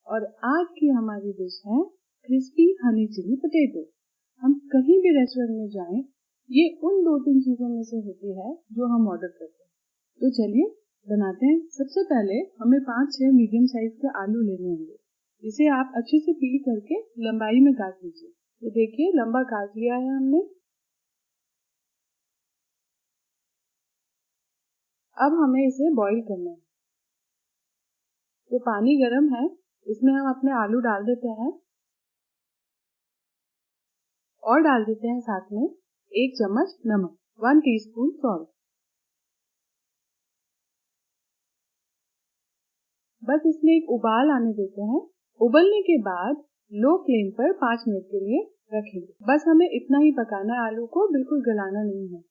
और आज की हमारी डिश है क्रिस्पी हनी चिली पोटैटो। हम कहीं भी रेस्टोरेंट में जाएं, ये उन 2-3 चीजों में से होती है जो हम ऑर्डर करते हैं। तो चलिए बनाते हैं। सबसे पहले हमें 5-6 मीडियम साइज के आलू लेने होंगे, जिसे आप अच्छे से पील करके लंबाई में काट लीजिए। तो देखिए लंबा काट लिया है हमने। अब हमें इसे बॉईल करना है। तो पानी गर्म है, इसमें हम अपने आलू डाल देते हैं और डाल देते हैं साथ में 1 चम्मच नमक, 1 टीस्पून सॉल्ट। बस इसमें एक उबाल आने देते हैं। उबलने के बाद लो फ्लेम पर 5 मिनट के लिए रखेंगे। बस हमें इतना ही पकाना है, आलू को बिल्कुल गलाना नहीं है।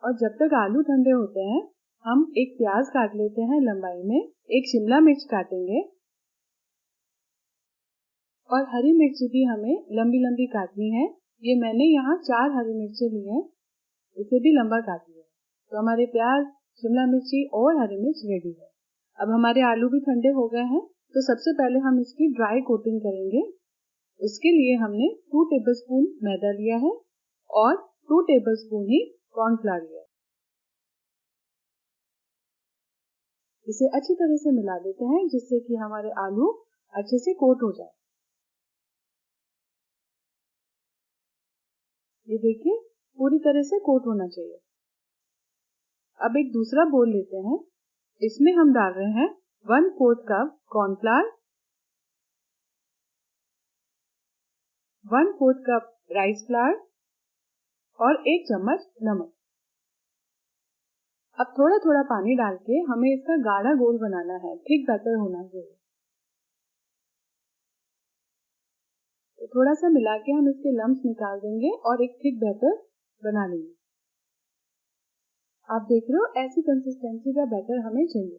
और जब तक आलू ठंडे होते हैं, हम एक प्याज काट लेते हैं लंबाई में, एक शिमला मिर्च काटेंगे और हरी मिर्च भी हमें लंबी लंबी काटनी है। ये मैंने यहाँ 4 हरी मिर्चें ली हैं, इसे भी लंबा काट लिया। तो हमारे प्याज, शिमला मिर्ची और हरी मिर्च रेडी है। अब हमारे आलू भी ठंडे हो गए हैं, तो सबसे पहले हम इसकी ड्राई कोटिंग करेंगे। उसके लिए हमने 2 टेबलस्पून मैदा लिया है और 2 टेबलस्पून ही कॉर्नफ्लावर लिया है। इसे अच्छी तरह से मिला देते हैं, जिससे कि हमारे आलू अच्छे से कोट हो जाए। ये देखिए पूरी तरह से कोट होना चाहिए। अब एक दूसरा बोल लेते हैं, इसमें हम डाल रहे हैं 1/4 cup cornflour, 1/4 cup rice flour और 1 चम्मच नमक। अब थोड़ा थोड़ा पानी डाल के हमें इसका गाढ़ा घोल बनाना है, थिक बैटर होना चाहिए। तो थोड़ा सा मिला के हम इसके लम्स निकाल देंगे और एक थिक बैटर बना लेंगे। आप देख रहे हो, ऐसी कंसिस्टेंसी का बैटर हमें चाहिए।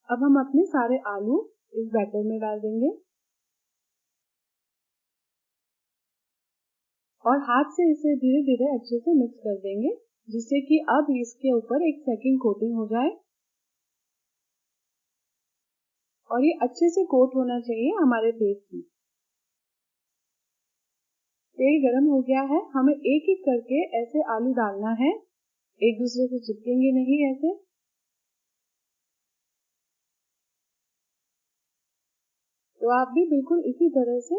अब हम अपने सारे आलू इस बैटर में डाल देंगे और हाथ से इसे धीरे धीरे अच्छे से मिक्स कर देंगे, जिससे कि अब इसके ऊपर एक सेकंड कोटिंग हो जाए और ये अच्छे से कोट होना चाहिए हमारे पेस्ट में। तेल गरम हो गया है, हमें एक एक करके ऐसे आलू डालना है, एक दूसरे से चिपकेंगे नहीं ऐसे। तो आप भी बिल्कुल इसी तरह से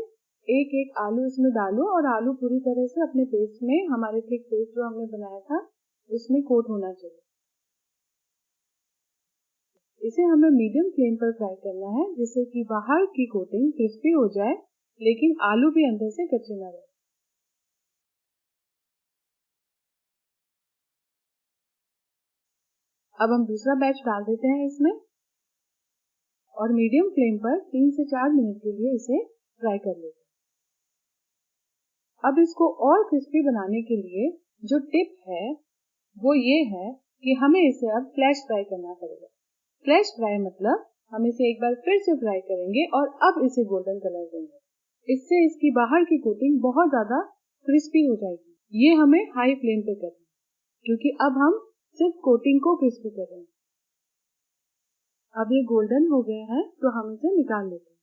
एक एक आलू इसमें डालो और आलू पूरी तरह से अपने पेस्ट में, हमारे थिक पेस्ट जो हमने बनाया था उसमें कोट होना चाहिए। इसे हमें मीडियम फ्लेम पर फ्राई करना है, जिससे कि बाहर की कोटिंग क्रिस्पी हो जाए लेकिन आलू भी अंदर से कच्चे ना रहे। अब हम दूसरा बैच डाल देते हैं इसमें और मीडियम फ्लेम पर 3 से 4 मिनट के लिए इसे फ्राई कर लेते हैं। अब इसको और क्रिस्पी बनाने के लिए जो टिप है वो ये है कि हमें इसे अब फ्लैश फ्राई करना पड़ेगा। फ्लैश फ्राई मतलब हम इसे एक बार फिर से फ्राई करेंगे और अब इसे गोल्डन कलर देंगे। इससे इसकी बाहर की कोटिंग बहुत ज्यादा क्रिस्पी हो जाएगी। ये हमें हाई फ्लेम पे करना है, क्योंकि अब हम सिर्फ कोटिंग को क्रिस्पी कर रहे हैं। अब ये गोल्डन हो गए हैं, तो हम इसे निकाल लेते हैं।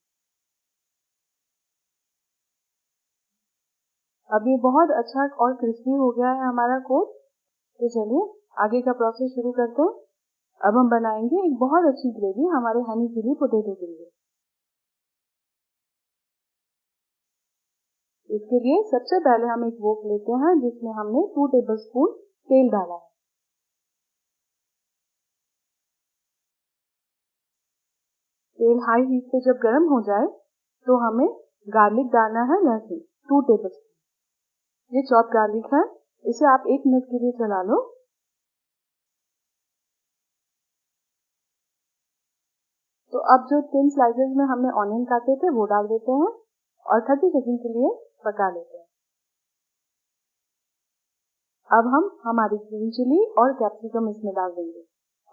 अब ये बहुत अच्छा और क्रिस्पी हो गया है हमारा कोट। तो चलिए आगे का प्रोसेस शुरू करते हैं। अब हम बनाएंगे एक बहुत अच्छी ग्रेवी हमारे हनी चिली पोटैटो के लिए। इसके लिए सबसे पहले हम एक वोक लेते हैं, जिसमें हमने 2 टेबलस्पून तेल डाला है। तेल हाई हीट पे जब गर्म हो जाए तो हमें गार्लिक डालना है, लहसुन 2 टेबलस्पून। ये चॉप गार्लिक है, इसे आप 1 मिनट के लिए चला लो। तो अब जो 3 स्लाइसेस में हमने ऑनियन काटे थे वो डाल देते हैं और 30 सेकंड के लिए पका लेते हैं। अब हम हमारी ग्रीन चिली और कैप्सिकम इसमें डाल देंगे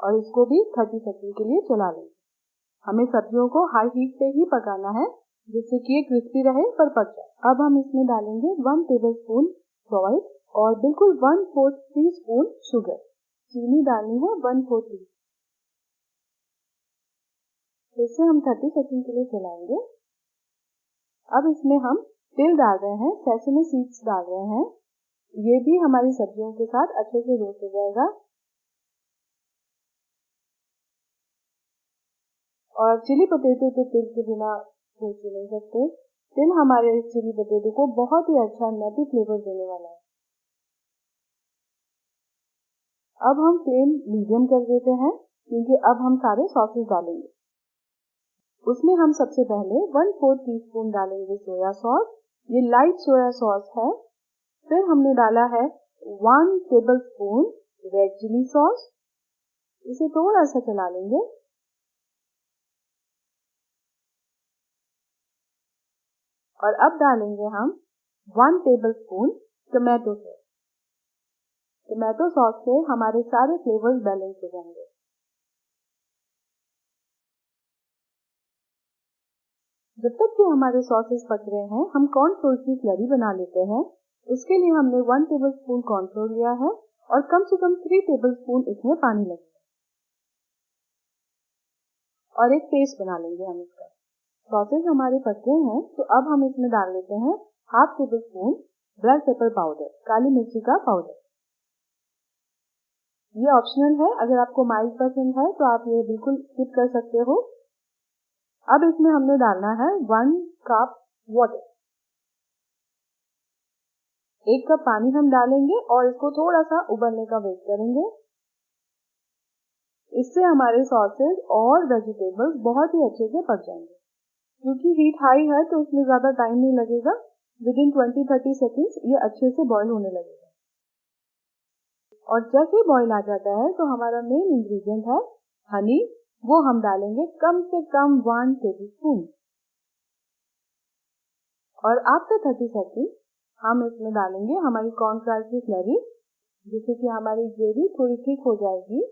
और इसको भी 30 सेकंड के लिए चला लेंगे। हमें सब्जियों को हाई हीट पे ही पकाना है जिससे कि ये क्रिस्पी रहे पर पक जाए। अब हम इसमें डालेंगे 1 टेबलस्पून सॉल्ट और बिल्कुल 1/4 टीस्पून शुगर। चीनी डालनी है 1/4 टी। इसे हम 30 सेकंड के लिए चलाएंगे। अब इसमें हम तिल डाल रहे हैं, सेसमी सीड्स डाल रहे हैं। ये भी हमारी सब्जियों के साथ अच्छे से रोस्ट हो जाएगा। और चिली पोटैटो तो तिल के बिना सोच नहीं सकते। तिल हमारे चिली पोटैटो को बहुत ही अच्छा नटी फ्लेवर देने वाला है। अब हम फ्लेम मीडियम कर देते हैं क्योंकि अब हम सारे सॉसेस डालेंगे। उसमें हम सबसे पहले 1/4 टीस्पून डालेंगे सोया सॉस। ये लाइट सोया सॉस है। फिर हमने डाला है 1 टेबलस्पून रेड चिली सॉस। इसे थोड़ा सा चला लेंगे। और अब डालेंगे हम 1 tablespoon tomato sauce. Tomato sauce से हमारे सारे फ्लेवर्स बैलेंस हो जाएंगे। जब तक कि हमारे सॉसेस पक रहे हैं, हम कॉर्नफ्लोर की स्लरी बना लेते हैं। उसके लिए हमने 1 टेबलस्पून कॉर्नफ्लोर लिया है और कम से कम 3 टेबलस्पून इसमें पानी लगेगा और एक पेस्ट बना लेंगे हम इसका। सॉसेस हमारे पक गए हैं तो अब हम इसमें डाल लेते हैं 1/2 टेबलस्पून ब्लैक पेपर पाउडर, काली मिर्ची का पाउडर। ये ऑप्शनल है, अगर आपको माइल्ड पसंद है तो आप ये बिल्कुल स्किप कर सकते हो। अब इसमें हमने डालना है 1 कप वाटर। 1 कप पानी हम डालेंगे और इसको थोड़ा सा उबलने का वेट करेंगे। इससे हमारे सॉसेस और वेजिटेबल्स बहुत ही अच्छे से पक जाएंगे। क्योंकि हीट हाई है तो इसमें ज्यादा टाइम नहीं लगेगा। विदिन 20-30 सेकेंड्स ये अच्छे से बॉईल होने लगेगा। और जैसे ही बॉईल आ जाता है तो हमारा मेन इंग्रेडिएंट है हनी। वो हम डालेंगे कम से कम 1 टेबलस्पून। और आफ्टर 30 सेकेंड हम इसमें डालेंगे हमारी कॉर्नफ्लावर की स्लरी, जिससे कि हमारी ग्रेवी थोड़ी थिक हो जाएगी।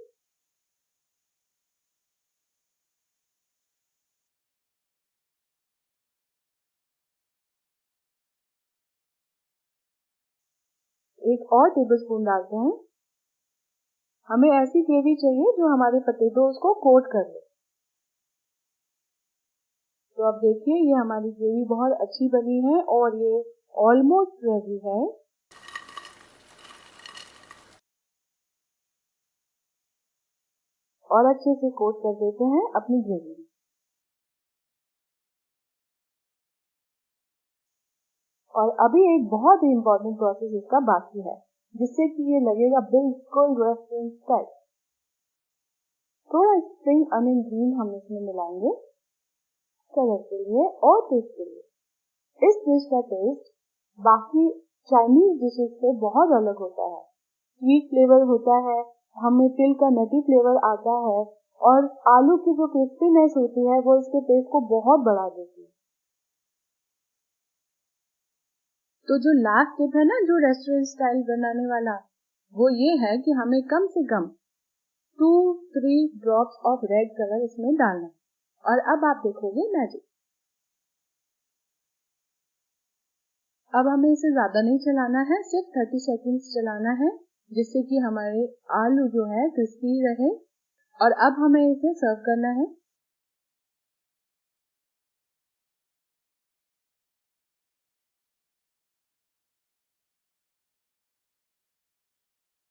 एक और टेबलस्पून डालते हैं। हमें ऐसी ग्रेवी चाहिए जो हमारे पोटैटोज को कोट कर ले। तो अब देखिए ये हमारी ग्रेवी बहुत अच्छी बनी है और ये ऑलमोस्ट रेडी है। और अच्छे से कोट कर देते हैं अपनी ग्रेवी। और अभी एक बहुत ही इम्पोर्टेंट प्रोसेस इसका बाकी है, जिससे कि ये लगेगा बिल्कुल रेस्टोरेंट स्टाइल। थोड़ा स्प्रिंग अनियन ग्रीन हम इसमें मिलाएंगे कलर के लिए और टेस्ट के लिए। इस डिश का टेस्ट बाकी चाइनीज डिशेस से बहुत अलग होता है। स्वीट फ्लेवर होता है, हमें तिल का नटी फ्लेवर आता है और आलू की जो क्रिस्पीनेस होती है वो इसके टेस्ट को बहुत बढ़ा देती है। तो जो लास्ट टिप है ना, जो रेस्टोरेंट स्टाइल बनाने वाला, वो ये है कि हमें कम से कम 2-3 ड्रॉप्स ऑफ रेड कलर इसमें डालना है। और अब आप देखोगे मैजिक। अब हमें इसे ज्यादा नहीं चलाना है, सिर्फ 30 सेकेंड्स चलाना है, जिससे कि हमारे आलू जो है क्रिस्पी रहे। और अब हमें इसे सर्व करना है।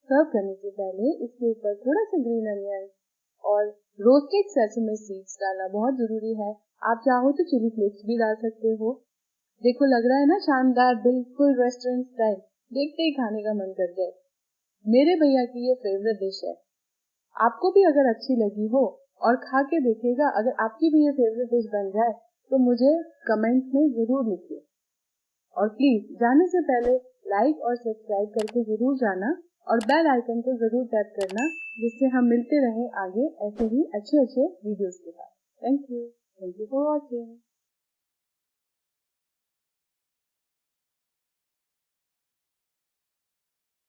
सर्व करने से पहले इसके ऊपर थोड़ा सा ग्रीन अनियन और रोस्टेड सेसमी सीड्स डालना बहुत जरूरी है। आप चाहो तो चिली फ्लेक्स भी डाल सकते हो। देखो लग रहा है ना शानदार, बिल्कुल रेस्टोरेंट स्टाइल। देखते ही खाने का मन कर जाए। मेरे भैया की ये फेवरेट डिश है। आपको भी अगर अच्छी लगी हो और खा के देखिएगा, अगर आपकी भी ये फेवरेट डिश बन जाए तो मुझे कमेंट में जरूर लिखिए। और प्लीज जाने से पहले लाइक और सब्सक्राइब करके जरूर जाना और बेल आइकन को जरूर टैप करना, जिससे हम मिलते रहें आगे ऐसे ही अच्छे वीडियोस के साथ। Thank you for watching.